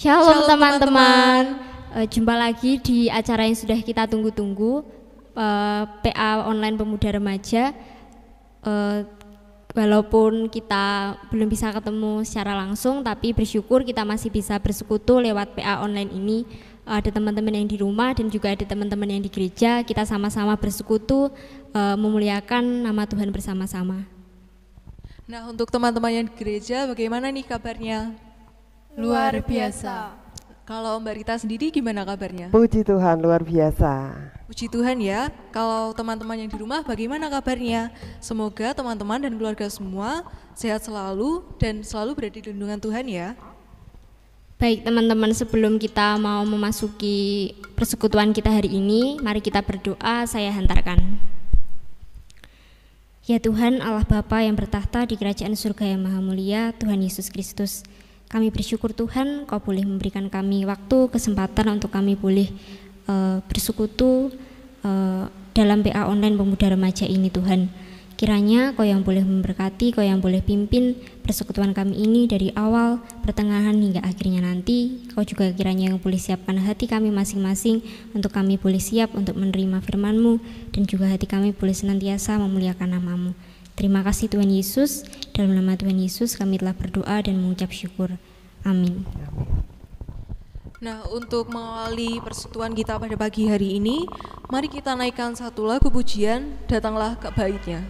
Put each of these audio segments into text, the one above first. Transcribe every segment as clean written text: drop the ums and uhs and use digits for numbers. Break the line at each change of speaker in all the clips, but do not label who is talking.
Shalom teman-teman. Jumpa lagi di acara yang sudah kita tunggu-tunggu, PA Online Pemuda Remaja. Walaupun kita belum bisa ketemu secara langsung, tapi bersyukur kita masih bisa bersekutu lewat PA Online ini. Ada teman-teman yang di rumah dan juga ada teman-teman yang di gereja. Kita sama-sama bersekutu memuliakan nama Tuhan bersama-sama.
Nah, untuk teman-teman yang di gereja, bagaimana nih kabarnya?
Luar biasa.
Kalau Mbak Rita sendiri gimana kabarnya?
Puji Tuhan, luar biasa.
Puji Tuhan ya. Kalau teman-teman yang di rumah bagaimana kabarnya? Semoga teman-teman dan keluarga semua sehat selalu dan selalu berada di lindungan Tuhan ya.
Baik teman-teman, sebelum kita mau memasuki persekutuan kita hari ini, mari kita berdoa. Saya hantarkan. Ya Tuhan, Allah Bapa yang bertahta di kerajaan surga yang maha mulia, Tuhan Yesus Kristus, kami bersyukur Tuhan Kau boleh memberikan kami waktu, kesempatan untuk kami boleh bersekutu dalam PA Online Pemuda Remaja ini Tuhan. Kiranya Kau yang boleh memberkati, Kau yang boleh pimpin persekutuan kami ini dari awal, pertengahan hingga akhirnya nanti. Kau juga kiranya yang boleh siapkan hati kami masing-masing untuk kami boleh siap untuk menerima firman-Mu, dan juga hati kami boleh senantiasa memuliakan nama-Mu. Terima kasih Tuhan Yesus, dalam nama Tuhan Yesus kami telah berdoa dan mengucap syukur. Amin.
Nah, untuk mengawali persekutuan kita pada pagi hari ini, mari kita naikkan satu lagu pujian, Datanglah ke Baitnya.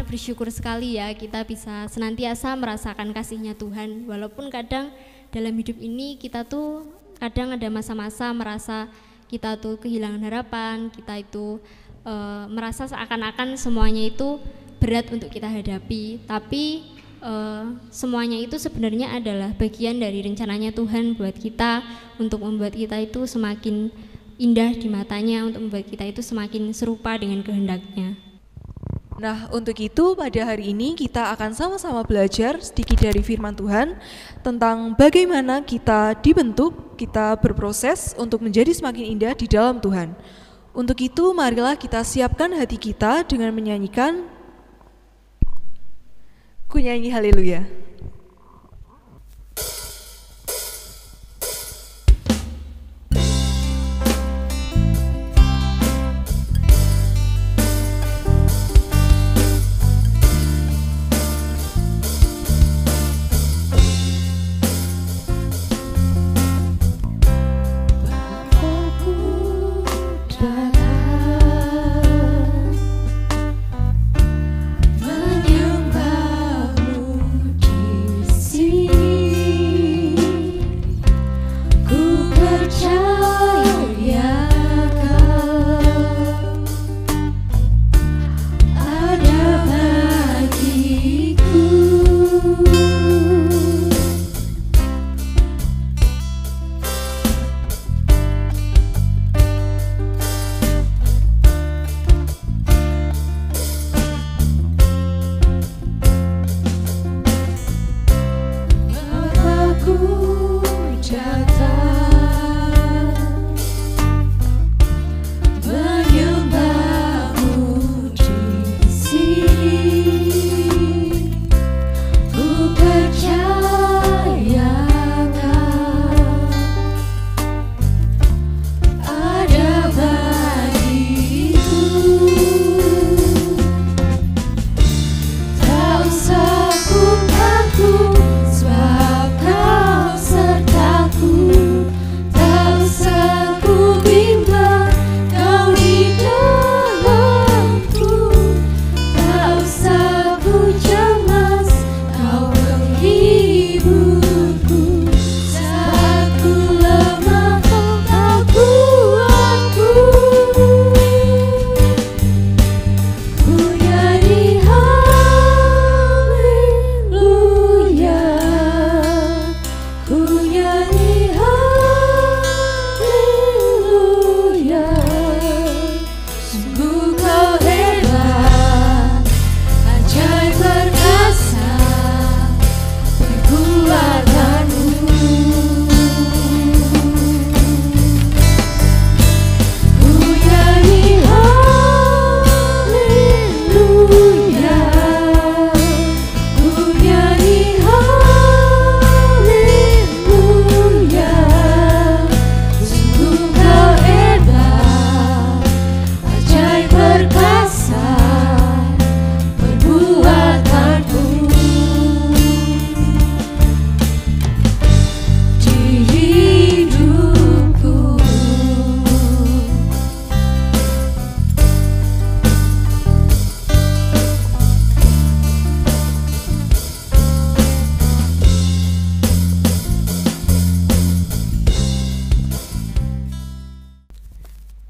Bersyukur sekali ya kita bisa senantiasa merasakan kasih-Nya Tuhan. Walaupun kadang dalam hidup ini kita tuh kadang ada masa-masa merasa kita tuh kehilangan harapan, kita itu merasa seakan-akan semuanya itu berat untuk kita hadapi. Tapi semuanya itu sebenarnya adalah bagian dari rencananya Tuhan buat kita, untuk membuat kita itu semakin indah di matanya, untuk membuat kita itu semakin serupa dengan kehendaknya.
Nah, untuk itu pada hari ini kita akan sama-sama belajar sedikit dari firman Tuhan tentang bagaimana kita dibentuk, kita berproses untuk menjadi semakin indah di dalam Tuhan. Untuk itu, marilah kita siapkan hati kita dengan menyanyikan Ku Nyanyi Haleluya.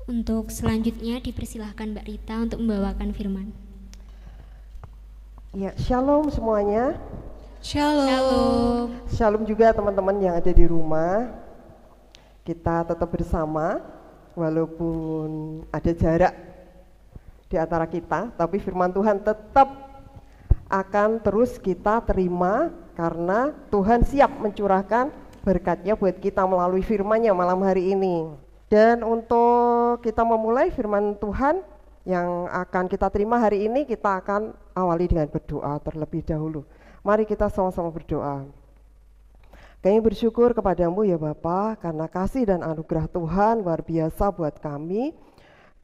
Untuk selanjutnya dipersilahkan Mbak Rita untuk membawakan firman.
Ya, shalom semuanya.
Shalom.
Shalom juga teman-teman yang ada di rumah. Kita tetap bersama walaupun ada jarak di antara kita, tapi firman Tuhan tetap akan terus kita terima karena Tuhan siap mencurahkan berkat-Nya buat kita melalui firman-Nya malam hari ini. Dan untuk kita memulai firman Tuhan yang akan kita terima hari ini, kita akan awali dengan berdoa terlebih dahulu. Mari kita sama-sama berdoa. Kami bersyukur kepadamu ya Bapa, karena kasih dan anugerah Tuhan luar biasa buat kami.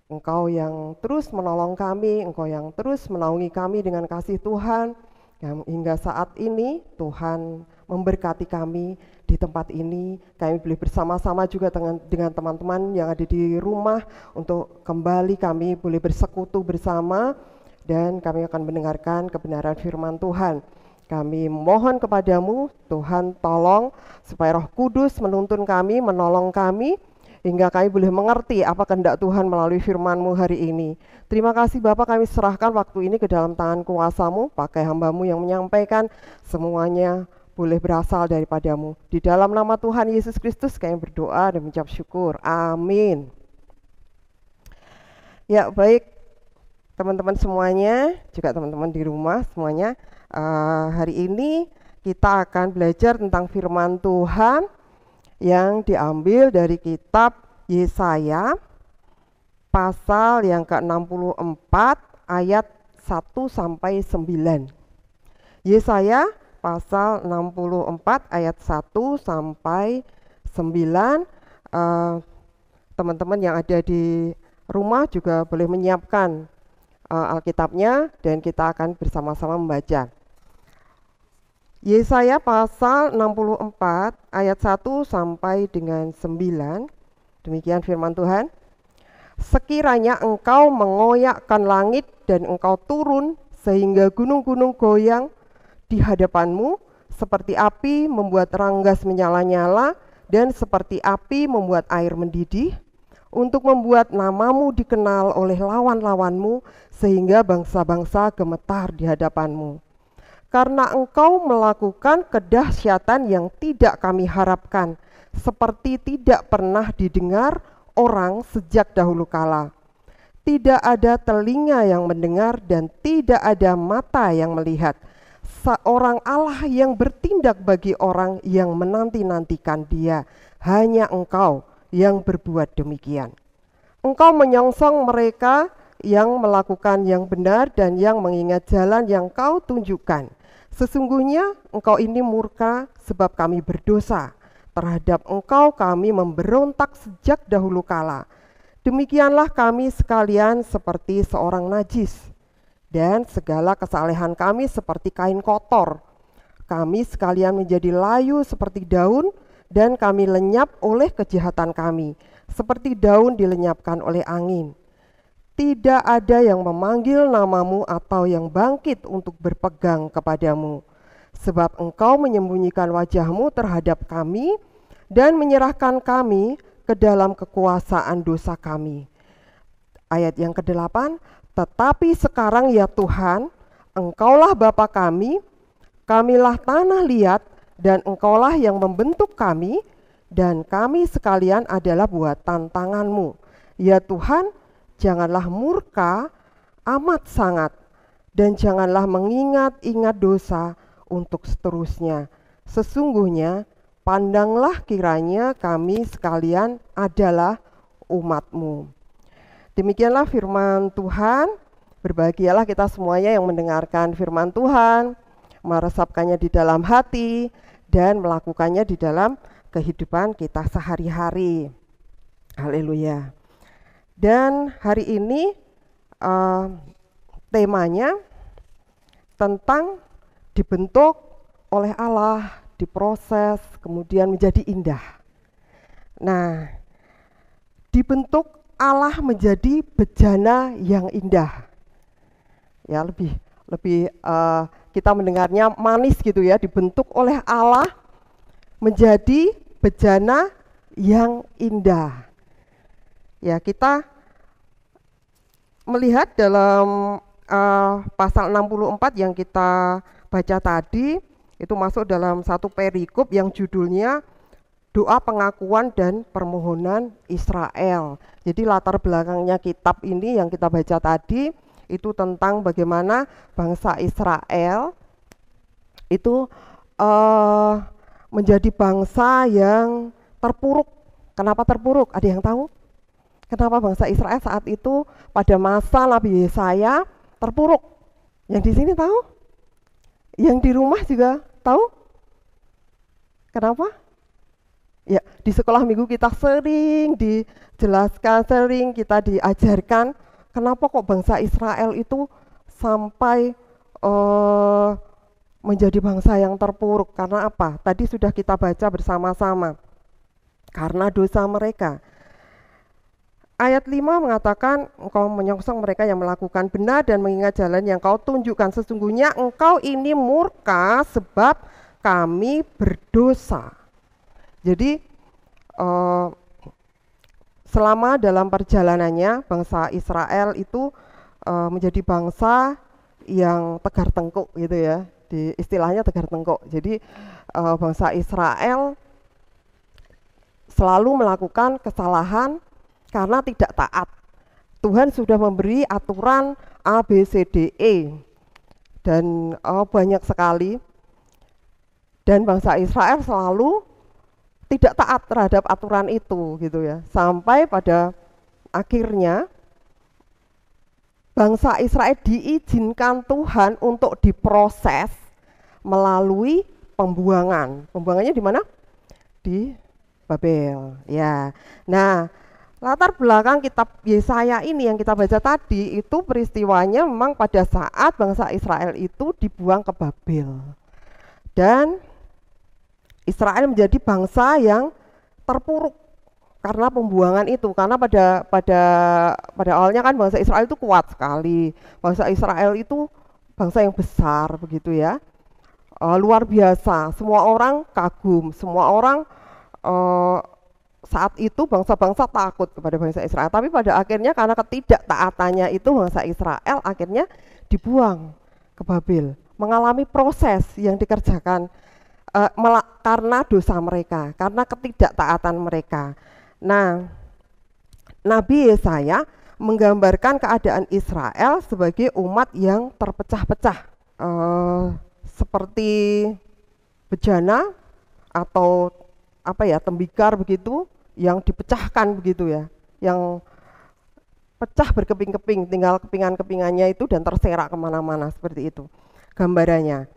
Engkau yang terus menolong kami, Engkau yang terus menaungi kami dengan kasih Tuhan. Yang hingga saat ini Tuhan memberkati kami di tempat ini. Kami boleh bersama-sama juga dengan teman-teman yang ada di rumah untuk kembali kami boleh bersekutu bersama dan kami akan mendengarkan kebenaran firman Tuhan. Kami mohon kepadamu Tuhan, tolong supaya Roh Kudus menuntun kami, menolong kami hingga kami boleh mengerti apa kehendak Tuhan melalui firman-Mu hari ini. Terima kasih Bapa, kami serahkan waktu ini ke dalam tangan kuasa-Mu, pakai hamba-Mu yang menyampaikan, semuanya boleh berasal daripada-Mu. Di dalam nama Tuhan Yesus Kristus kami berdoa dan mengucap syukur. Amin. Ya, baik teman-teman semuanya, juga teman-teman di rumah semuanya, hari ini kita akan belajar tentang firman Tuhan yang diambil dari kitab Yesaya pasal yang ke-64 ayat 1 sampai 9. Yesaya pasal 64 ayat 1 sampai 9. Teman-teman yang ada di rumah juga boleh menyiapkan Alkitabnya dan kita akan bersama-sama membaca. Yesaya pasal 64 ayat 1 sampai dengan 9. Demikian firman Tuhan. Sekiranya engkau mengoyakkan langit dan engkau turun sehingga gunung-gunung goyang di hadapanmu, seperti api membuat ranggas menyala-nyala dan seperti api membuat air mendidih, untuk membuat namamu dikenal oleh lawan-lawanmu sehingga bangsa-bangsa gemetar di hadapanmu. Karena engkau melakukan kedahsyatan yang tidak kami harapkan, seperti tidak pernah didengar orang sejak dahulu kala. Tidak ada telinga yang mendengar dan tidak ada mata yang melihat. Seorang Allah yang bertindak bagi orang yang menanti-nantikan Dia. Hanya engkau yang berbuat demikian. Engkau menyongsong mereka yang melakukan yang benar dan yang mengingat jalan yang kau tunjukkan. Sesungguhnya engkau ini murka sebab kami berdosa. Terhadap engkau kami memberontak sejak dahulu kala. Demikianlah kami sekalian seperti seorang najis, dan segala kesalehan kami seperti kain kotor. Kami sekalian menjadi layu seperti daun, dan kami lenyap oleh kejahatan kami, seperti daun dilenyapkan oleh angin. Tidak ada yang memanggil namamu atau yang bangkit untuk berpegang kepadamu. Sebab engkau menyembunyikan wajahmu terhadap kami dan menyerahkan kami ke dalam kekuasaan dosa kami. Ayat yang ke-8, tetapi sekarang ya Tuhan, engkaulah Bapa kami, kamilah tanah liat dan engkaulah yang membentuk kami, dan kami sekalian adalah buatan tanganmu. Ya Tuhan, janganlah murka amat sangat, dan janganlah mengingat-ingat dosa untuk seterusnya. Sesungguhnya pandanglah kiranya kami sekalian adalah umat-Mu. Demikianlah firman Tuhan. Berbahagialah kita semuanya yang mendengarkan firman Tuhan, meresapkannya di dalam hati, dan melakukannya di dalam kehidupan kita sehari-hari. Haleluya. Dan hari ini temanya tentang dibentuk oleh Allah, diproses, kemudian menjadi indah. Nah, dibentuk Allah menjadi bejana yang indah. Ya, lebih kita mendengarnya manis gitu ya, dibentuk oleh Allah menjadi bejana yang indah. Ya, kita melihat dalam pasal 64 yang kita baca tadi, itu masuk dalam satu perikop yang judulnya doa pengakuan dan permohonan Israel. Jadi latar belakangnya kitab ini yang kita baca tadi itu tentang bagaimana bangsa Israel itu menjadi bangsa yang terpuruk. Kenapa terpuruk? Ada yang tahu? Kenapa bangsa Israel saat itu pada masa Nabi Yesaya terpuruk? Yang di sini tahu? Yang di rumah juga tahu? Kenapa? Ya, di sekolah minggu kita sering dijelaskan, sering kita diajarkan kenapa kok bangsa Israel itu sampai menjadi bangsa yang terpuruk. Karena apa? Tadi sudah kita baca bersama-sama. Karena dosa mereka. Ayat 5 mengatakan, engkau menyongsong mereka yang melakukan benar dan mengingat jalan yang kau tunjukkan. Sesungguhnya engkau ini murka sebab kami berdosa. Jadi selama dalam perjalanannya bangsa Israel itu menjadi bangsa yang tegar tengkuk gitu ya, istilahnya tegar tengkuk. Jadi bangsa Israel selalu melakukan kesalahan karena tidak taat. Tuhan sudah memberi aturan A, B, C, D, E dan banyak sekali, dan bangsa Israel selalu tidak taat terhadap aturan itu gitu ya, sampai pada akhirnya bangsa Israel diizinkan Tuhan untuk diproses melalui pembuangan. Pembuangannya di mana? Di Babel. Ya. Nah, latar belakang kitab Yesaya ini yang kita baca tadi itu peristiwanya memang pada saat bangsa Israel itu dibuang ke Babel. Dan Israel menjadi bangsa yang terpuruk karena pembuangan itu, karena pada awalnya kan bangsa Israel itu kuat sekali, bangsa Israel itu bangsa yang besar begitu ya, luar biasa, semua orang kagum, semua orang saat itu bangsa-bangsa takut kepada bangsa Israel. Tapi pada akhirnya karena ketidaktaatannya itu bangsa Israel akhirnya dibuang ke Babel, mengalami proses yang dikerjakan karena dosa mereka, karena ketidaktaatan mereka. Nah, Nabi Yesaya menggambarkan keadaan Israel sebagai umat yang terpecah-pecah, seperti bejana atau tembikar begitu yang dipecahkan begitu ya, yang pecah berkeping-keping, tinggal kepingan-kepingannya itu dan terserak kemana-mana, seperti itu gambarannya.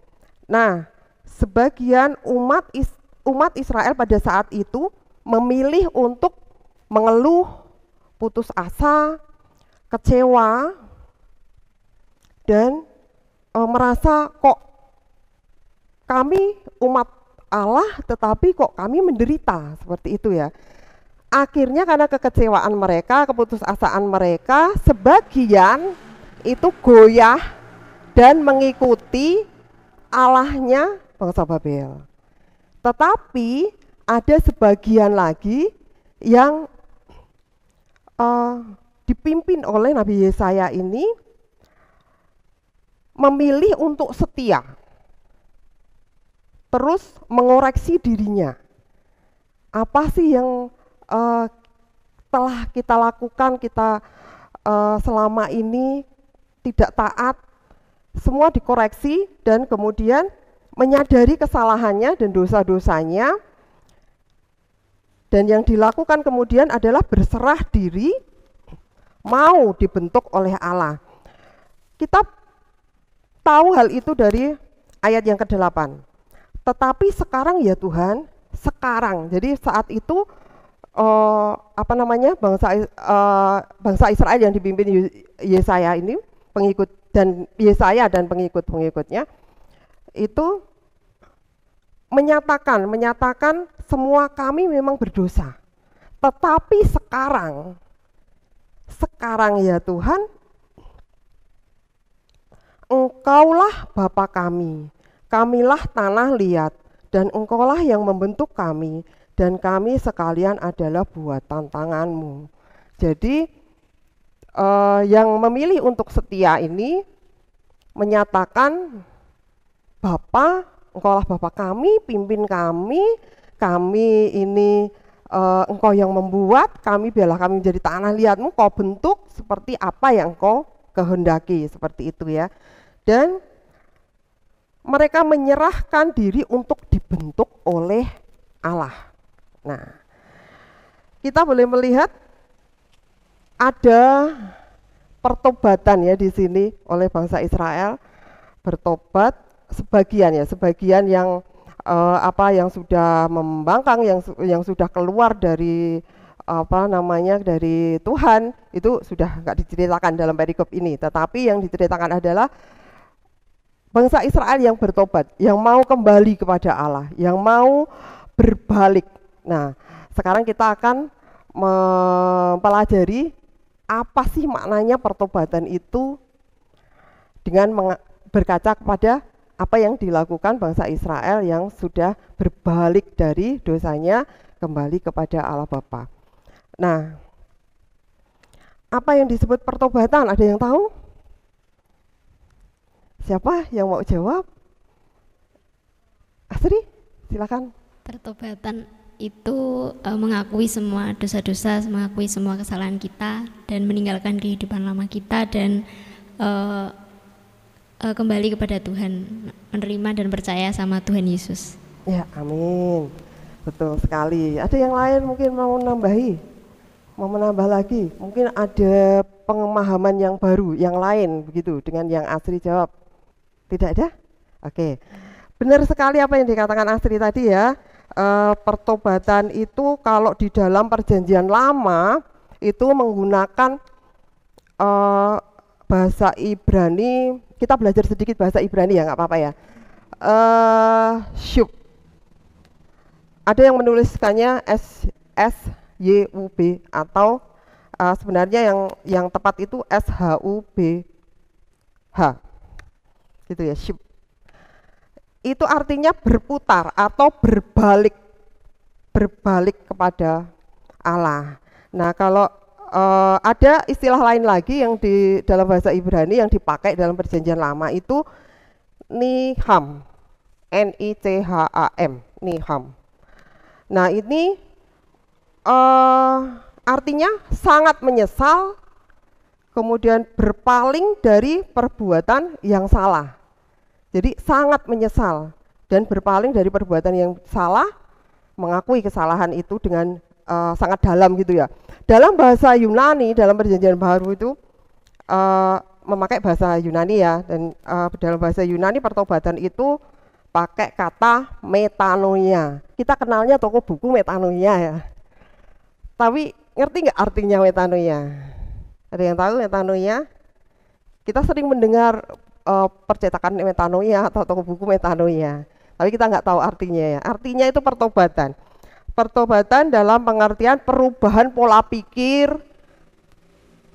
Nah, sebagian umat Israel pada saat itu memilih untuk mengeluh, putus asa, kecewa, dan merasa kok kami umat Allah tetapi kok kami menderita, seperti itu ya. Akhirnya karena kekecewaan mereka, keputusasaan mereka, sebagian itu goyah dan mengikuti Allahnya bangsa Babel. Tetapi ada sebagian lagi yang dipimpin oleh Nabi Yesaya ini memilih untuk setia, terus mengoreksi dirinya. Apa sih yang telah kita lakukan, kita selama ini tidak taat, semua dikoreksi dan kemudian menyadari kesalahannya dan dosa-dosanya, dan yang dilakukan kemudian adalah berserah diri, mau dibentuk oleh Allah. Kita tahu hal itu dari ayat yang ke-8. Tetapi sekarang ya Tuhan, sekarang. Jadi saat itu bangsa Israel yang dipimpin Yesaya ini, pengikut dan Yesaya dan pengikut-pengikutnya itu menyatakan semua kami memang berdosa. Tetapi sekarang ya Tuhan, Engkaulah Bapa kami, kamilah tanah liat, dan Engkaulah yang membentuk kami, dan kami sekalian adalah buatan tangan-Mu. Jadi yang memilih untuk setia ini menyatakan, Bapa, Engkaulah Bapa kami, pimpin kami ini Engkau yang membuat kami, biarlah kami menjadi tanah liat-Mu, Kau bentuk seperti apa yang Kau kehendaki, seperti itu ya. Dan mereka menyerahkan diri untuk dibentuk oleh Allah. Nah, kita boleh melihat ada pertobatan ya di sini oleh bangsa Israel, bertobat sebagian yang yang sudah membangkang, yang sudah keluar dari dari Tuhan, itu sudah nggak diceritakan dalam perikop ini. Tetapi yang diceritakan adalah bangsa Israel yang bertobat, yang mau kembali kepada Allah, yang mau berbalik. Nah, sekarang kita akan mempelajari apa sih maknanya pertobatan itu dengan berkaca kepada apa yang dilakukan bangsa Israel yang sudah berbalik dari dosanya kembali kepada Allah Bapa. Nah, Apa yang disebut pertobatan? Ada yang tahu? Siapa yang mau jawab? Asri, silakan.
Pertobatan itu mengakui semua dosa-dosa, mengakui semua kesalahan kita dan meninggalkan kehidupan lama kita dan kembali kepada Tuhan, menerima dan percaya sama Tuhan Yesus.
Ya, amin. Betul sekali. Ada yang lain mungkin mau menambah lagi. Mungkin ada pemahaman yang baru, yang lain begitu dengan yang Asri jawab. Tidak ada? Oke. Benar sekali apa yang dikatakan Asri tadi ya. Pertobatan itu kalau di dalam perjanjian lama itu menggunakan bahasa Ibrani. Kita belajar sedikit bahasa Ibrani ya, nggak apa-apa ya. Shub. Ada yang menuliskannya SYUB atau sebenarnya yang tepat itu SHUBH. Gitu ya, shub. Itu artinya berputar atau berbalik kepada Allah. Nah, kalau ada istilah lain lagi yang di dalam bahasa Ibrani yang dipakai dalam perjanjian lama itu niham, NICHAM, niham. Nah, ini artinya sangat menyesal, kemudian berpaling dari perbuatan yang salah. Jadi sangat menyesal dan berpaling dari perbuatan yang salah, mengakui kesalahan itu dengan sangat dalam gitu ya. Dalam bahasa Yunani, dalam perjanjian baru itu memakai bahasa Yunani ya, dan dalam bahasa Yunani pertobatan itu pakai kata metanoia. Kita kenalnya toko buku metanoia ya. Tapi ngerti nggak artinya metanoia? Ada yang tahu metanoia? Kita sering mendengar percetakan metanoia atau toko buku metanoia, tapi kita nggak tahu artinya ya. Artinya itu pertobatan. Pertobatan dalam pengertian perubahan pola pikir,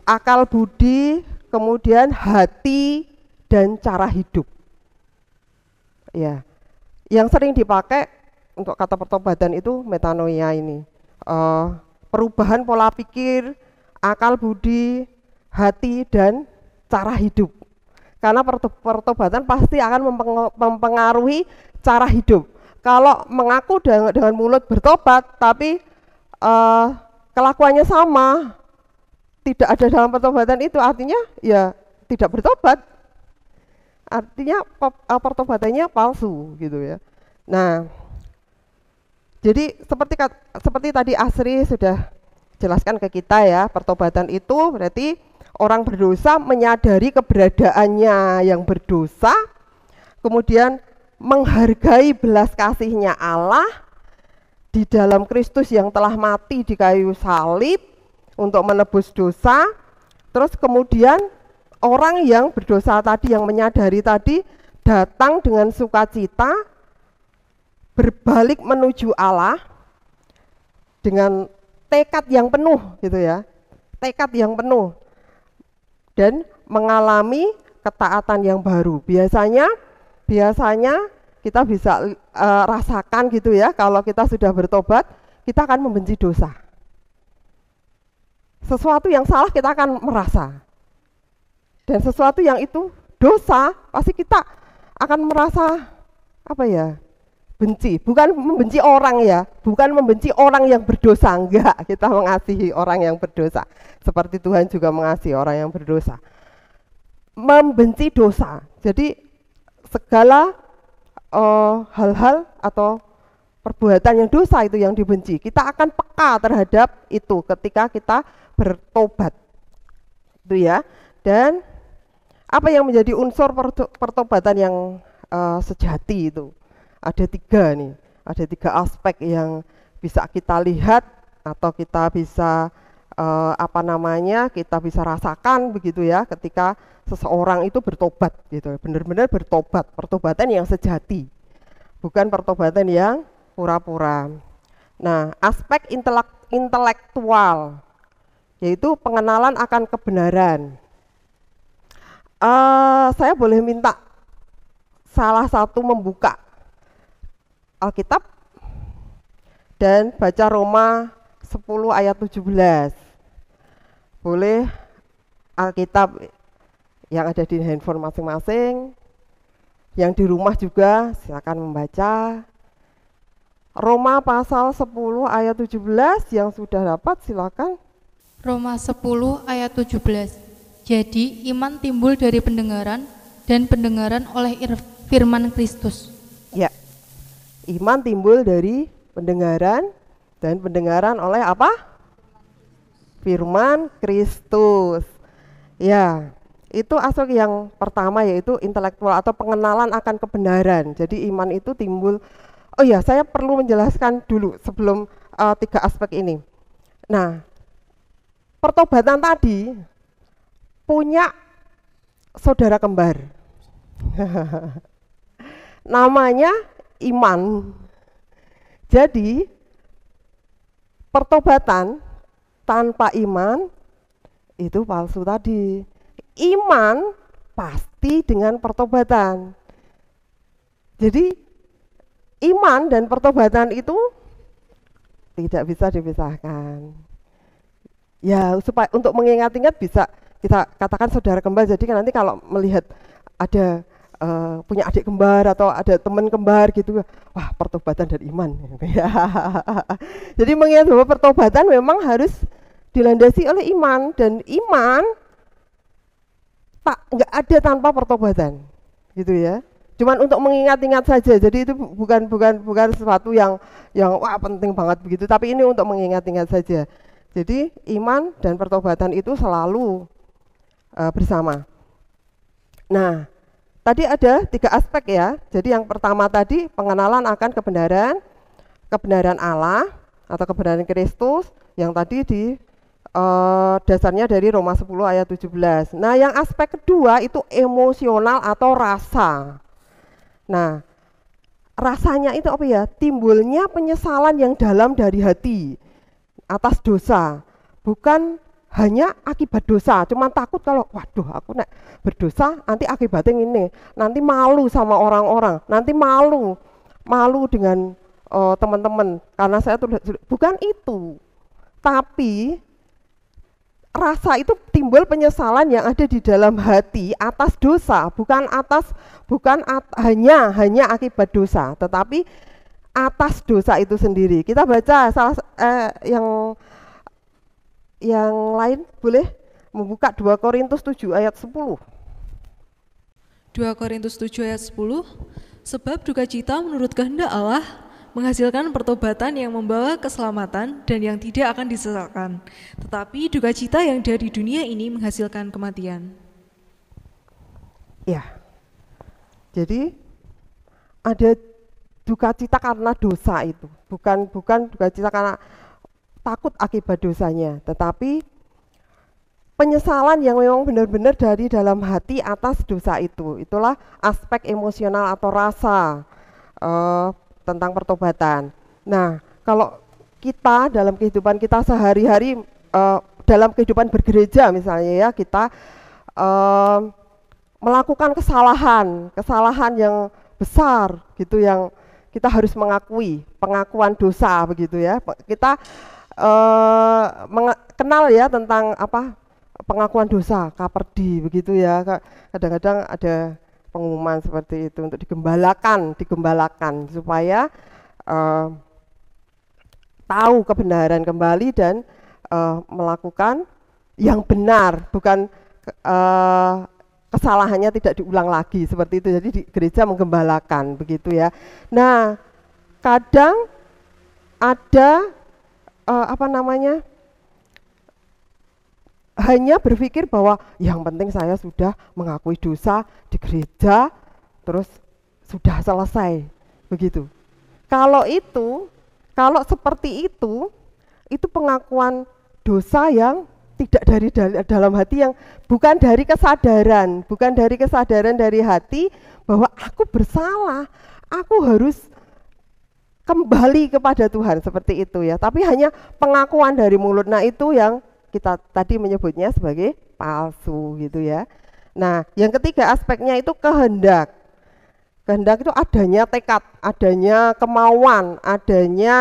akal budi, kemudian hati dan cara hidup. Ya, yang sering dipakai untuk kata pertobatan itu metanoia ini. Perubahan pola pikir, akal budi, hati dan cara hidup. Karena pertobatan pasti akan mempengaruhi cara hidup. Kalau mengaku dengan mulut bertobat, tapi kelakuannya sama, tidak ada dalam pertobatan itu, artinya ya tidak bertobat. Artinya pertobatannya palsu gitu ya. Nah, jadi seperti tadi Asri sudah jelaskan ke kita ya, pertobatan itu berarti orang berdosa menyadari keberadaannya yang berdosa, kemudian menghargai belas kasihnya Allah di dalam Kristus yang telah mati di kayu salib untuk menebus dosa. Terus kemudian orang yang berdosa tadi, yang menyadari tadi, datang dengan sukacita, berbalik menuju Allah dengan tekad yang penuh gitu ya, tekad yang penuh, dan mengalami ketaatan yang baru. Biasanya kita bisa rasakan gitu ya, kalau kita sudah bertobat, kita akan membenci dosa. Sesuatu yang salah kita akan merasa, dan sesuatu yang itu dosa pasti kita akan merasa apa ya, benci. Bukan membenci orang ya, bukan membenci orang yang berdosa, enggak, kita mengasihi orang yang berdosa seperti Tuhan juga mengasihi orang yang berdosa. Membenci dosa, jadi segala hal-hal atau perbuatan yang dosa itu yang dibenci, kita akan peka terhadap itu ketika kita bertobat itu ya. Dan apa yang menjadi unsur pertobatan yang sejati itu? Ada tiga aspek yang bisa kita lihat atau kita bisa kita bisa rasakan begitu ya, ketika seseorang itu bertobat gitu, benar-benar bertobat, pertobatan yang sejati, bukan pertobatan yang pura-pura. Nah, aspek intelektual yaitu pengenalan akan kebenaran. Saya boleh minta salah satu membuka Alkitab dan baca Roma 10 ayat 17. Boleh Alkitab yang ada di handphone masing-masing, yang di rumah juga silakan membaca. Roma pasal 10 ayat 17 yang sudah dapat silakan.
Roma 10 ayat 17. Jadi iman timbul dari pendengaran dan pendengaran oleh firman Kristus.
Ya. Iman timbul dari pendengaran dan pendengaran oleh apa? Firman Kristus. Ya. Itu aspek yang pertama, yaitu intelektual atau pengenalan akan kebenaran. Jadi iman itu timbul. Oh ya, saya perlu menjelaskan dulu sebelum 3 aspek ini. Nah, pertobatan tadi punya saudara kembar. Namanya iman. Jadi pertobatan tanpa iman itu palsu tadi. Iman pasti dengan pertobatan. Jadi iman dan pertobatan itu tidak bisa dipisahkan. Ya, supaya untuk mengingat-ingat bisa kita katakan saudara kembar. Jadi kan nanti kalau melihat ada punya adik kembar atau ada teman kembar gitu, wah pertobatan dan iman. Jadi mengingat bahwa pertobatan memang harus dilandasi oleh iman, dan iman nggak ada tanpa pertobatan, gitu ya. Cuman untuk mengingat-ingat saja. Jadi itu bukan sesuatu yang wah penting banget begitu, tapi ini untuk mengingat-ingat saja. Jadi iman dan pertobatan itu selalu bersama. Nah, tadi ada 3 aspek ya. Jadi yang pertama tadi pengenalan akan kebenaran Allah atau kebenaran Kristus, yang tadi di dasarnya dari Roma 10 ayat 17. Nah, yang aspek kedua itu emosional atau rasa. Nah, rasanya itu apa ya? Timbulnya penyesalan yang dalam dari hati atas dosa, bukan hanya akibat dosa. Cuman takut kalau waduh aku nek berdosa nanti akibatnya ini, nanti malu sama orang-orang, nanti malu dengan teman-teman karena saya tuh, bukan itu. Tapi rasa itu timbul penyesalan yang ada di dalam hati atas dosa, bukan hanya akibat dosa, tetapi atas dosa itu sendiri. Kita baca yang lain, boleh membuka 2 Korintus 7 ayat 10.
2 Korintus 7 ayat 10. Sebab dukacita menurut kehendak Allah menghasilkan pertobatan yang membawa keselamatan dan yang tidak akan disesalkan. Tetapi dukacita yang dari dunia ini menghasilkan kematian.
Ya. Jadi ada dukacita karena dosa itu. Bukan dukacita karena takut akibat dosanya, tetapi penyesalan yang memang benar-benar dari dalam hati atas dosa itu. Itulah aspek emosional atau rasa tentang pertobatan. Nah, kalau kita dalam kehidupan kita sehari-hari, dalam kehidupan bergereja misalnya ya, kita melakukan kesalahan yang besar gitu, yang kita harus mengakui, pengakuan dosa begitu ya. Kita kenal ya tentang apa pengakuan dosa, kaperdi begitu ya. Kadang-kadang ada pengumuman seperti itu untuk digembalakan supaya tahu kebenaran kembali dan melakukan yang benar, bukan kesalahannya tidak diulang lagi seperti itu. Jadi di gereja menggembalakan begitu ya. Nah, kadang ada hanya berpikir bahwa yang penting saya sudah mengakui dosa di gereja, terus sudah selesai, begitu. Kalau seperti itu pengakuan dosa yang tidak dari dalam hati, yang bukan dari kesadaran dari hati bahwa aku bersalah, aku harus kembali kepada Tuhan seperti itu ya. Tapi hanya pengakuan dari mulut. Nah, itu yang kita tadi menyebutnya sebagai palsu gitu ya. Nah, yang ketiga aspeknya itu kehendak. Kehendak itu adanya tekad, adanya kemauan, adanya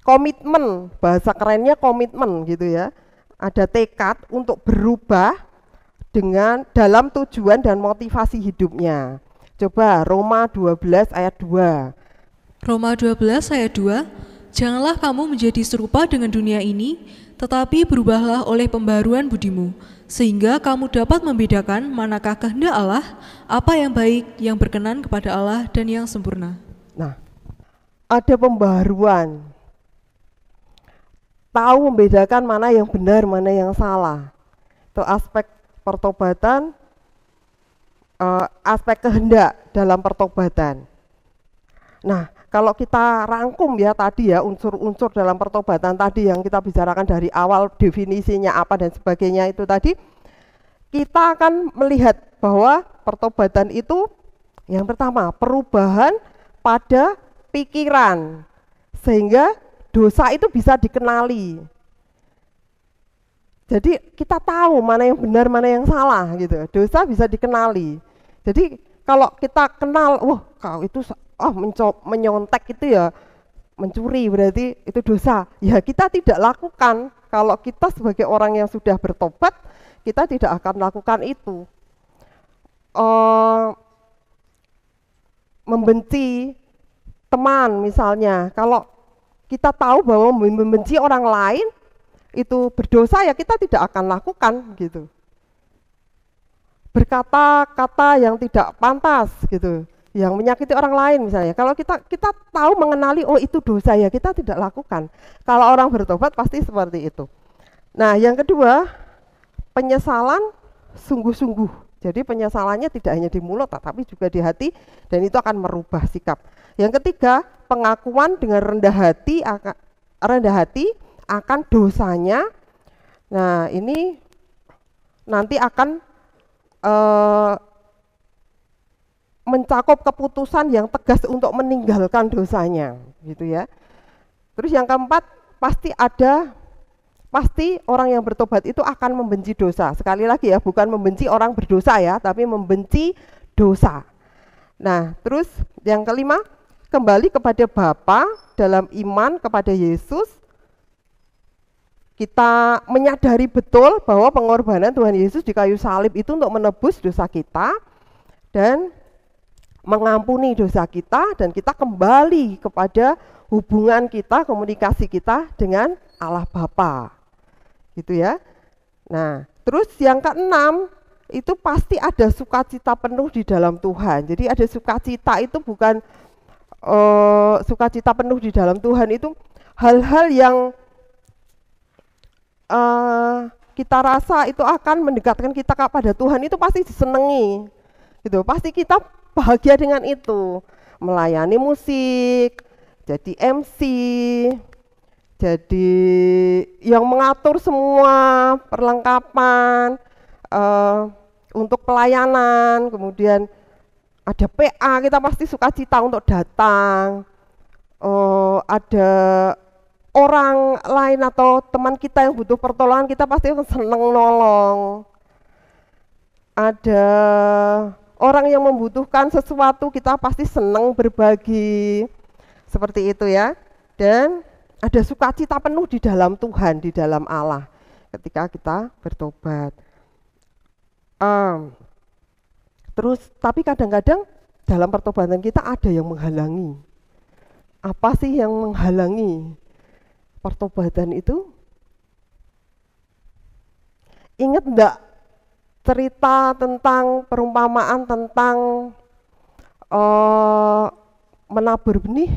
komitmen, bahasa kerennya komitmen gitu ya. ada tekad untuk berubah dalam tujuan dan motivasi hidupnya. Coba Roma 12 ayat 2.
Roma 12 ayat 2, janganlah kamu menjadi serupa dengan dunia ini, tetapi berubahlah oleh pembaruan budimu, sehingga kamu dapat membedakan manakah kehendak Allah, apa yang baik, yang berkenan kepada Allah, dan yang sempurna.
Nah, ada pembaruan. Tahu membedakan mana yang benar, mana yang salah. Itu aspek pertobatan, aspek kehendak dalam pertobatan. Nah, kalau kita rangkum ya tadi ya unsur-unsur dalam pertobatan tadi yang kita bicarakan dari awal, definisinya apa dan sebagainya itu tadi, kita akan melihat bahwa pertobatan itu yang pertama perubahan pada pikiran sehingga dosa itu bisa dikenali. Jadi kita tahu mana yang benar, mana yang salah gitu. Dosa bisa dikenali. Jadi kalau kita kenal, wah kau itu menyontek itu ya mencuri berarti itu dosa. Ya kita tidak lakukan. Kalau kita sebagai orang yang sudah bertobat, kita tidak akan lakukan itu. Membenci teman misalnya, kalau kita tahu bahwa membenci orang lain itu berdosa ya kita tidak akan lakukan gitu. Berkata-kata yang tidak pantas gitu, yang menyakiti orang lain misalnya. Kalau kita tahu mengenali oh itu dosa ya kita tidak lakukan. Kalau orang bertobat pasti seperti itu. Nah, yang kedua, penyesalan sungguh-sungguh. Jadi penyesalannya tidak hanya di mulut tetapi juga di hati dan itu akan merubah sikap. Yang ketiga, pengakuan dengan rendah hati akan dosanya. Nah, ini nanti akan mencakup keputusan yang tegas untuk meninggalkan dosanya, gitu ya. Terus yang keempat, pasti orang yang bertobat itu akan membenci dosa. Sekali lagi ya, bukan membenci orang berdosa ya, tapi membenci dosa. Nah, terus yang kelima, kembali kepada Bapa dalam iman kepada Yesus. Kita menyadari betul bahwa pengorbanan Tuhan Yesus di kayu salib itu untuk menebus dosa kita dan mengampuni dosa kita, dan kita kembali kepada hubungan kita, komunikasi kita dengan Allah Bapa. Gitu ya. Nah, terus yang keenam, itu pasti ada sukacita penuh di dalam Tuhan. Jadi ada sukacita itu bukan sukacita penuh di dalam Tuhan itu hal-hal yang kita rasa itu akan mendekatkan kita kepada Tuhan itu pasti disenangi gitu, pasti kita bahagia dengan itu. Melayani musik, jadi MC, jadi yang mengatur semua perlengkapan untuk pelayanan, kemudian ada PA, kita pasti sukacita untuk datang. Ada orang lain atau teman kita yang butuh pertolongan, kita pasti senang nolong. Ada orang yang membutuhkan sesuatu, kita pasti senang berbagi. Seperti itu ya. Dan ada sukacita penuh di dalam Tuhan, di dalam Allah ketika kita bertobat. Terus tapi kadang-kadang dalam pertobatan kita ada yang menghalangi. Apa sih yang menghalangi pertobatan itu? Ingat enggak cerita tentang perumpamaan tentang menabur benih?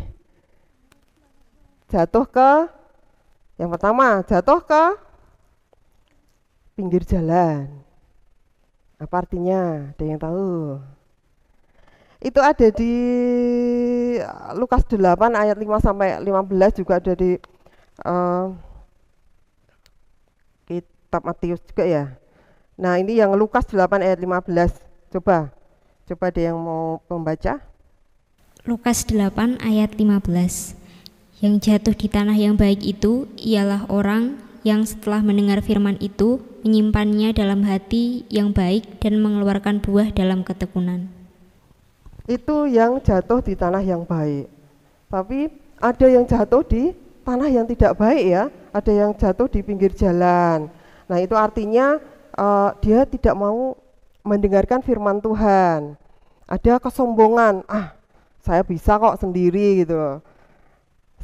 Yang pertama jatuh ke pinggir jalan. Apa artinya? Ada yang tahu? Itu ada di Lukas 8 ayat 5 sampai 15, juga ada di kitab Matius juga ya. Nah, ini yang Lukas 8 ayat 15. Coba deh yang mau membaca.
Lukas 8 ayat 15. Yang jatuh di tanah yang baik itu ialah orang yang setelah mendengar firman itu menyimpannya dalam hati yang baik dan mengeluarkan buah dalam ketekunan.
Itu yang jatuh di tanah yang baik. Tapi ada yang jatuh di tanah yang tidak baik ya. Ada yang jatuh di pinggir jalan, Nah, itu artinya dia tidak mau mendengarkan firman Tuhan. Ada kesombongan, saya bisa kok sendiri gitu loh.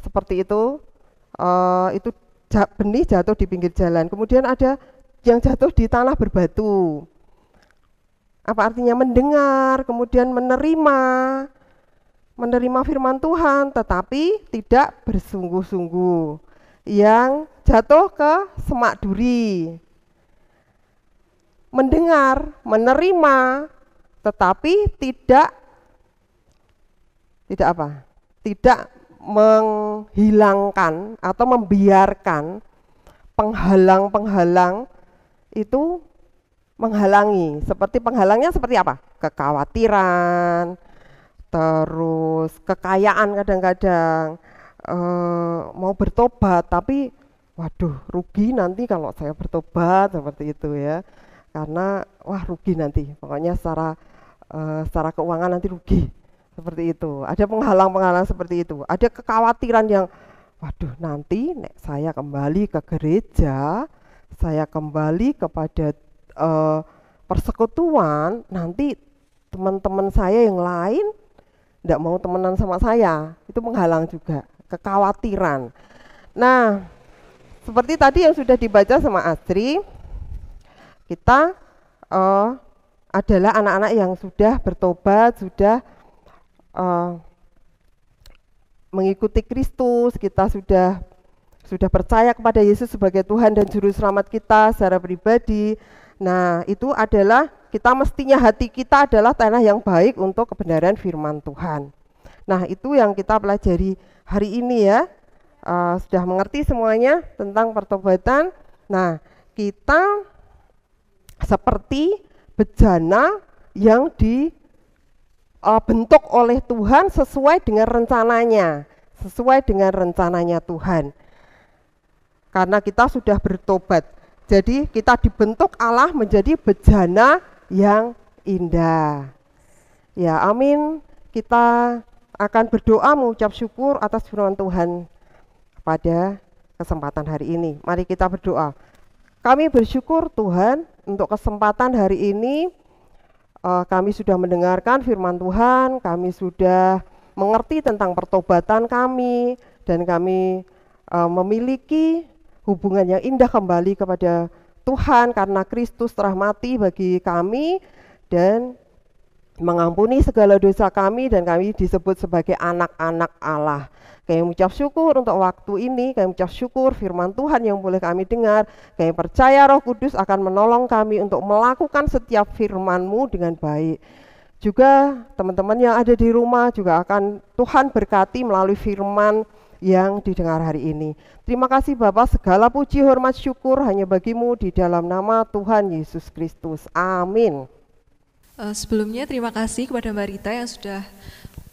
Seperti itu benih jatuh di pinggir jalan. Kemudian ada yang jatuh di tanah berbatu. Apa artinya? Mendengar, kemudian menerima firman Tuhan, tetapi tidak bersungguh-sungguh. Yang jatuh ke semak duri. Mendengar, menerima, tetapi tidak apa? Tidak menghilangkan atau membiarkan penghalang-penghalang itu menghalangi. Seperti penghalangnya seperti apa? Kekhawatiran, terus kekayaan kadang-kadang, mau bertobat tapi waduh rugi nanti kalau saya bertobat, seperti itu ya, karena wah rugi nanti, pokoknya secara keuangan nanti rugi, seperti itu. Ada penghalang-penghalang seperti itu. Ada kekhawatiran yang waduh nanti nek saya kembali ke gereja, saya kembali kepada persekutuan, nanti teman-teman saya yang lain tidak mau temenan sama saya. Itu menghalang juga, kekhawatiran. Nah, seperti tadi yang sudah dibaca sama Astri, kita adalah anak-anak yang sudah bertobat, sudah mengikuti Kristus, kita sudah percaya kepada Yesus sebagai Tuhan dan Juru Selamat kita secara pribadi. Nah, itu adalah kita mestinya hati kita adalah tanah yang baik untuk kebenaran firman Tuhan. Nah, itu yang kita pelajari hari ini ya. Sudah mengerti semuanya tentang pertobatan. Nah, kita seperti bejana yang dibentuk oleh Tuhan sesuai dengan rencananya Tuhan. Karena kita sudah bertobat. Jadi kita dibentuk Allah menjadi bejana yang indah. Ya, amin. Kita akan berdoa mengucap syukur atas firman Tuhan pada kesempatan hari ini. Mari kita berdoa. Kami bersyukur Tuhan untuk kesempatan hari ini. Kami sudah mendengarkan firman Tuhan, kami sudah mengerti tentang pertobatan kami, dan kami memiliki hubungan yang indah kembali kepada Tuhan karena Kristus telah mati bagi kami dan mengampuni segala dosa kami, dan kami disebut sebagai anak-anak Allah. Kami mengucap syukur untuk waktu ini, kami mengucap syukur firman Tuhan yang boleh kami dengar. Kami percaya Roh Kudus akan menolong kami untuk melakukan setiap firman-Mu dengan baik. Juga teman-teman yang ada di rumah juga akan Tuhan berkati melalui firman yang didengar hari ini. Terima kasih Bapa, segala puji, hormat, syukur hanya bagi-Mu di dalam nama Tuhan Yesus Kristus. Amin.
Sebelumnya terima kasih kepada Mbak Rita yang sudah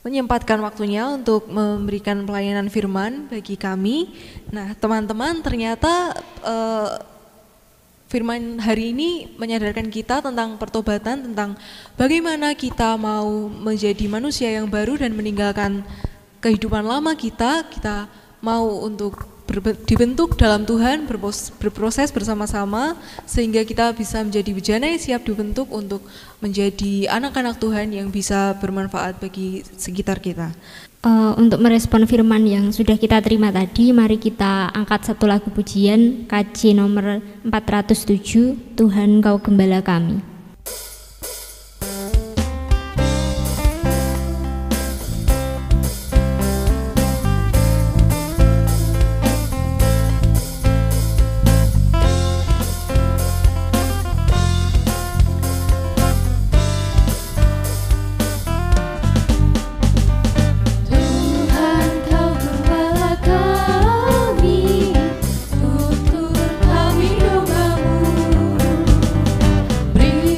menyempatkan waktunya untuk memberikan pelayanan firman bagi kami. Nah, teman-teman, ternyata firman hari ini menyadarkan kita tentang pertobatan, tentang bagaimana kita mau menjadi manusia yang baru dan meninggalkan kehidupan lama kita mau untuk dibentuk dalam Tuhan, berproses bersama-sama sehingga kita bisa menjadi bejana yang siap dibentuk untuk menjadi anak-anak Tuhan yang bisa bermanfaat bagi sekitar kita.
Untuk merespon firman yang sudah kita terima tadi, mari kita angkat satu lagu pujian, KJ nomor 407, Tuhan Kau Gembala Kami.
Beri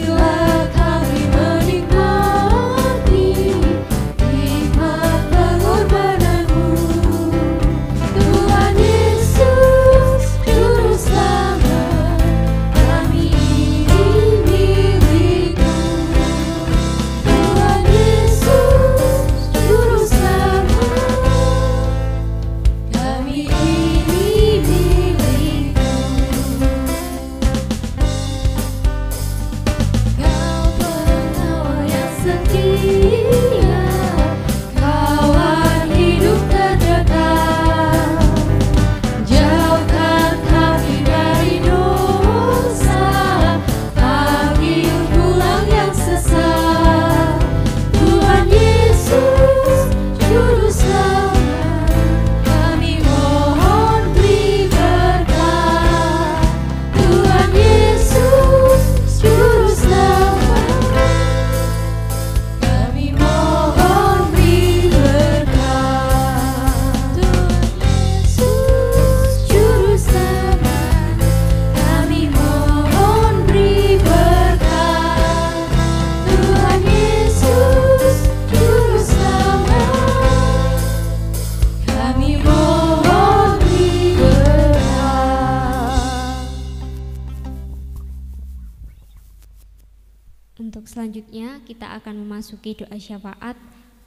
Untuk selanjutnya kita akan memasuki doa syafaat.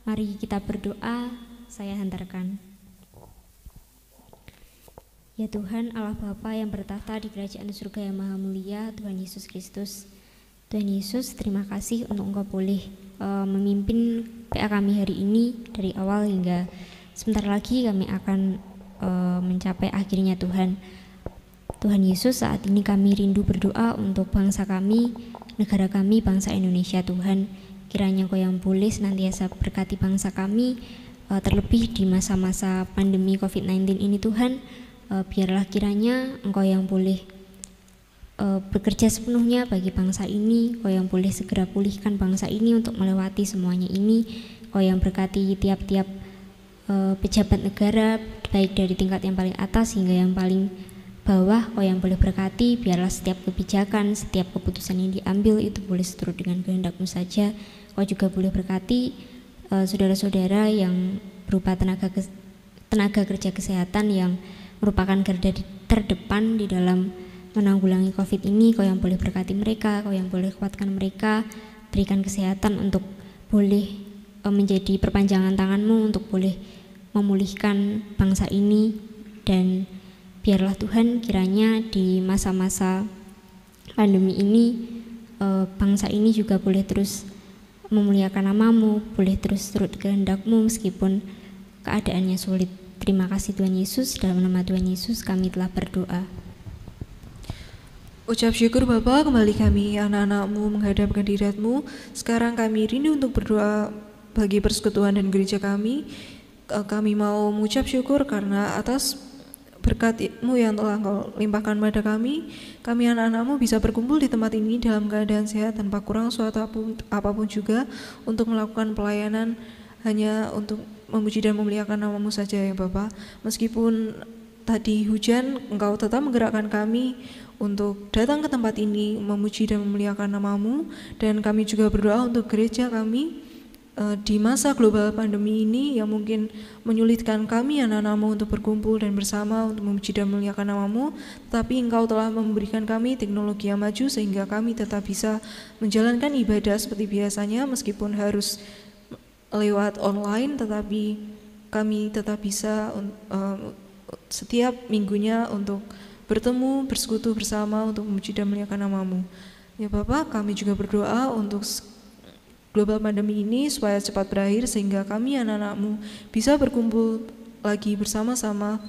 Mari kita berdoa, saya hantarkan. Ya Tuhan Allah Bapa yang bertahta di kerajaan surga yang maha mulia, Tuhan Yesus Kristus. Tuhan Yesus, terima kasih untuk Engkau boleh memimpin PA kami hari ini dari awal hingga sebentar lagi kami akan mencapai akhirnya Tuhan. Tuhan Yesus, saat ini kami rindu berdoa untuk bangsa kami, negara kami, bangsa Indonesia Tuhan. Kiranya Engkau yang boleh senantiasa berkati bangsa kami, terlebih di masa-masa pandemi COVID-19 ini Tuhan. Biarlah kiranya Engkau yang boleh bekerja sepenuhnya bagi bangsa ini, Engkau yang boleh segera pulihkan bangsa ini untuk melewati semuanya ini, Engkau yang berkati tiap-tiap pejabat negara, baik dari tingkat yang paling atas hingga yang paling bawah, Engkau yang boleh berkati, biarlah setiap kebijakan, setiap keputusan yang diambil itu boleh seturut dengan kehendak-Mu saja. Engkau juga boleh berkati saudara-saudara yang berupa tenaga kerja kesehatan yang merupakan garda terdepan di dalam menanggulangi COVID ini. Kau yang boleh berkati mereka, Kau yang boleh kuatkan mereka, berikan kesehatan untuk boleh menjadi perpanjangan tangan-Mu untuk boleh memulihkan bangsa ini. Dan biarlah Tuhan kiranya di masa-masa pandemi ini bangsa ini juga boleh terus memuliakan nama-Mu, boleh terus turut kehendak-Mu meskipun keadaannya sulit. Terima kasih Tuhan Yesus, dalam nama Tuhan Yesus kami telah berdoa.
Ucap syukur Bapa, kembali kami anak-anak-Mu menghadap hadirat-Mu. Sekarang kami rindu untuk berdoa bagi persekutuan dan gereja kami. Kami mau mengucap syukur karena atas berkat-Mu yang telah Engkau limpahkan pada kami. Kami anak-anak-Mu bisa berkumpul di tempat ini dalam keadaan sehat tanpa kurang suatu apapun juga untuk melakukan pelayanan hanya untuk memuji dan memuliakan nama-Mu saja ya Bapa. Meskipun tadi hujan, Engkau tetap menggerakkan kami untuk datang ke tempat ini memuji dan memuliakan nama-Mu. Dan kami juga berdoa untuk gereja kami di masa global pandemi ini yang mungkin menyulitkan kami anak-anak-Mu untuk berkumpul dan bersama untuk memuji dan memuliakan nama-Mu. Tetapi Engkau telah memberikan kami teknologi yang maju sehingga kami tetap bisa menjalankan ibadah seperti biasanya meskipun harus lewat online, tetapi kami tetap bisa setiap minggunya untuk bertemu, bersekutu bersama untuk memuji dan memuliakan nama-Mu. Ya Bapak, kami juga berdoa untuk global pandemi ini supaya cepat berakhir sehingga kami anak-anak-Mu bisa berkumpul lagi bersama-sama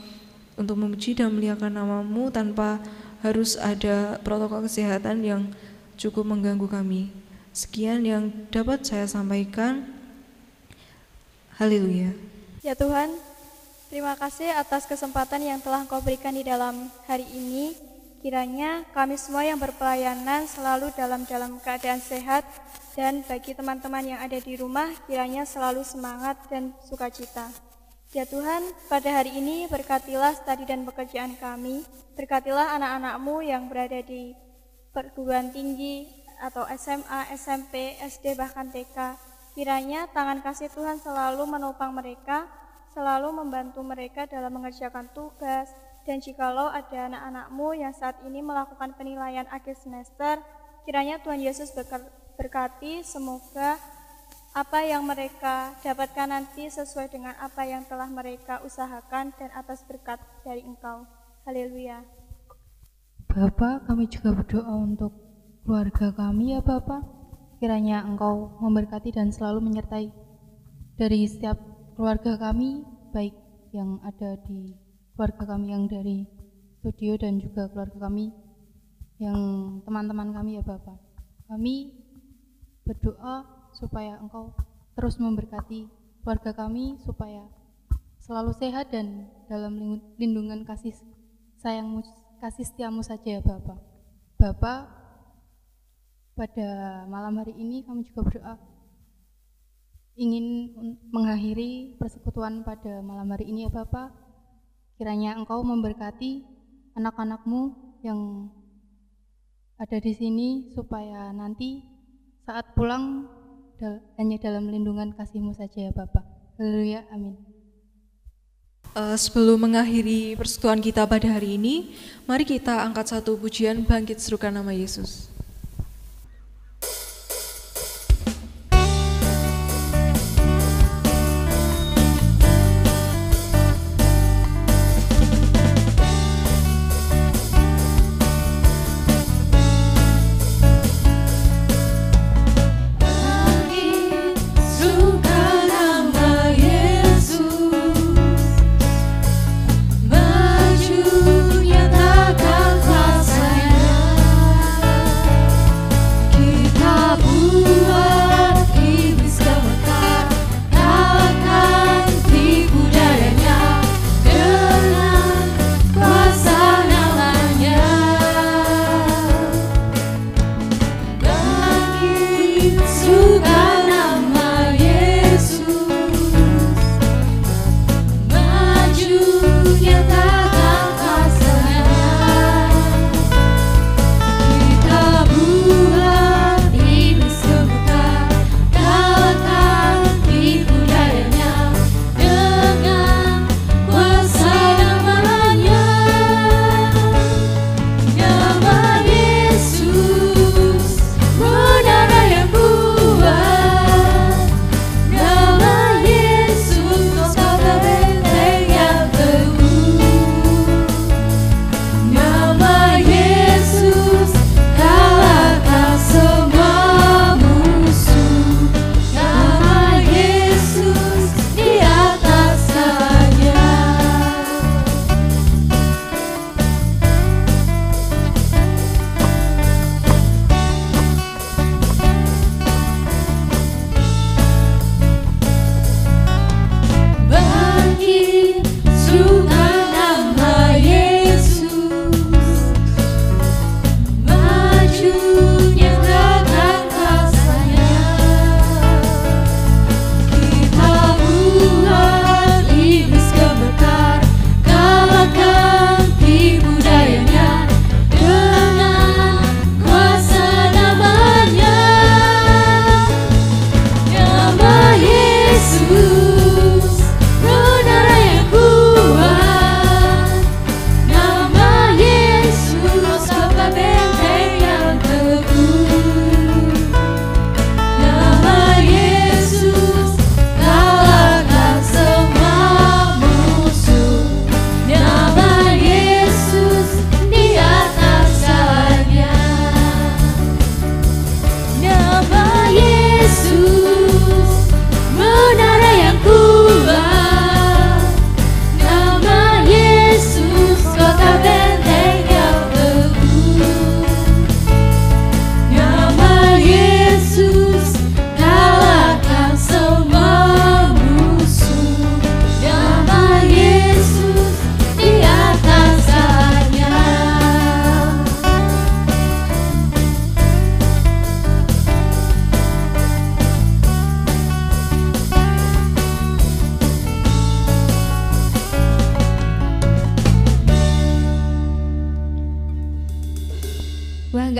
untuk memuji dan memuliakan nama-Mu tanpa harus ada protokol kesehatan yang cukup mengganggu kami. Sekian yang dapat saya sampaikan. Haleluya.
Ya Tuhan, terima kasih atas kesempatan yang telah Engkau berikan di dalam hari ini. Kiranya kami semua yang berpelayanan selalu dalam keadaan sehat, dan bagi teman-teman yang ada di rumah kiranya selalu semangat dan sukacita. Ya Tuhan, pada hari ini berkatilah studi dan pekerjaan kami, berkatilah anak-anak-Mu yang berada di perguruan tinggi atau SMA, SMP, SD, bahkan TK. Kiranya tangan kasih Tuhan selalu menopang mereka, selalu membantu mereka dalam mengerjakan tugas. Dan jikalau ada anak-anak-Mu yang saat ini melakukan penilaian akhir semester, kiranya Tuhan Yesus berkati, semoga apa yang mereka dapatkan nanti sesuai dengan apa yang telah mereka usahakan dan atas berkat dari Engkau. Haleluya.
Bapak, kami juga berdoa untuk keluarga kami ya Bapak. Kiranya Engkau memberkati dan selalu menyertai dari setiap keluarga kami, baik yang ada di keluarga kami yang dari studio dan juga keluarga kami yang teman-teman kami ya Bapak. Kami berdoa supaya Engkau terus memberkati keluarga kami supaya selalu sehat dan dalam lindungan kasih sayang-Mu, kasih setia-Mu saja ya Bapak. Bapak, pada malam hari ini kami juga berdoa ingin mengakhiri persekutuan pada malam hari ini ya Bapak. Kiranya Engkau memberkati anak-anak-Mu yang ada di sini supaya nanti saat pulang hanya dalam lindungan kasih-Mu saja ya Bapak. Haleluya, amin.
Sebelum mengakhiri persekutuan kita pada hari ini, mari kita angkat satu pujian bangkit serukan nama Yesus.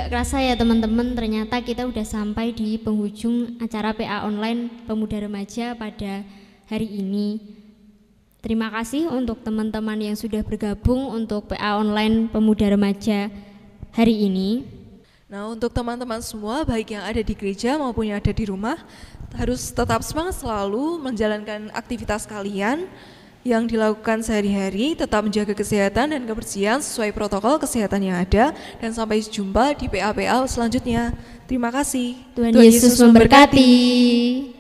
Gak kerasa ya teman-teman, ternyata kita udah sampai di penghujung acara PA online Pemuda Remaja pada hari ini. Terima kasih untuk teman-teman yang sudah bergabung untuk PA online Pemuda Remaja hari ini.
Nah, untuk teman-teman semua, baik yang ada di gereja maupun yang ada di rumah, harus tetap semangat selalu menjalankan aktivitas kalian yang dilakukan sehari-hari, tetap menjaga kesehatan dan kebersihan sesuai protokol kesehatan yang ada, dan sampai jumpa di PA-PA selanjutnya. Terima kasih.
Tuhan Yesus memberkati.